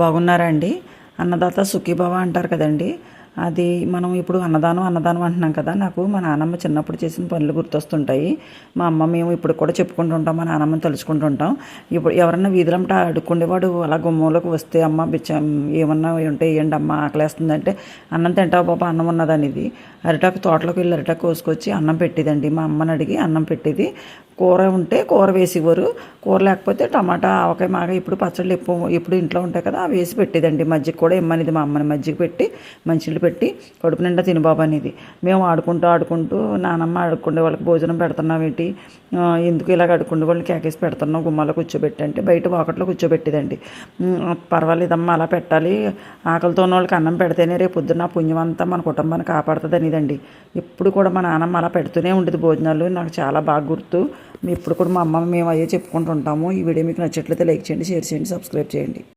బాగున్నారా అండి? అన్నదాత సుఖీభవ అంటారు కదండి. అది మనం ఇప్పుడు అన్నదానం అన్నదానం అంటున్నాం కదా. నాకు మా నాన్నమ్మ చిన్నప్పుడు చేసిన పనులు గుర్తొస్తుంటాయి. మా అమ్మ మేము ఇప్పుడు కూడా చెప్పుకుంటూ ఉంటాం, మా నాన్నమ్మని తలుచుకుంటూ ఉంటాం. ఇప్పుడు ఎవరన్నా వీధులంట అడుక్కుండేవాడు అలా గుమ్మంలోకి వస్తే, అమ్మ బిచ్చం ఏమన్నా ఉంటే వేయండి అమ్మ, ఆకలేస్తుందంటే, అన్నం తింటావా బాబా, అన్నం ఉన్నదనేది. అరిటాకు తోటలోకి వెళ్ళి అరిటాకు కోసుకొచ్చి అన్నం పెట్టేదండి. మా అమ్మని అడిగి అన్నం పెట్టేది. కూర ఉంటే కూర వేసేవారు, కూర లేకపోతే టమాటా ఆవకాయ మాగా ఇప్పుడు పచ్చళ్ళు ఇప్పుడు ఇంట్లో ఉంటాయి కదా, అవి వేసి పెట్టేదండి. మజ్జిగ కూడా ఇమ్మనేది మా అమ్మని, మజ్జిగ పెట్టి మంచినీళ్ళు పెట్టి కడుపు నిండా తిని బాబు అనేది. మేము ఆడుకుంటూ ఆడుకుంటూ నానమ్మ ఆడుకుండే వాళ్ళకి భోజనం పెడుతున్నావేంటి, ఎందుకు ఇలాగ ఆడుకుండే వాళ్ళని కేకేసి పెడుతున్నావు, గుమ్మాలో కూర్చోబెట్టి అంటే బయట వాకట్లో కూర్చోబెట్టేదండి. పర్వాలేదమ్మా అలా పెట్టాలి, ఆకలితో ఉన్న వాళ్ళకి అన్నం పెడితేనే రేపు పొద్దున్న పుణ్యం అంతా మన కుటుంబాన్ని కాపాడుతుంది అనేదండి. ఇప్పుడు కూడా మా నాన్నమ్మ అలా పెడుతూనే ఉండేది భోజనాలు, నాకు చాలా బాగా గుర్తు. ఇప్పుడు కూడా మా అమ్మ మేము అయ్యే చెప్పుకుంటూ ఉంటాము. ఈ వీడియో మీకు నచ్చట్లయితే లైక్ చేయండి, షేర్ చేయండి, సబ్స్క్రైబ్ చేయండి.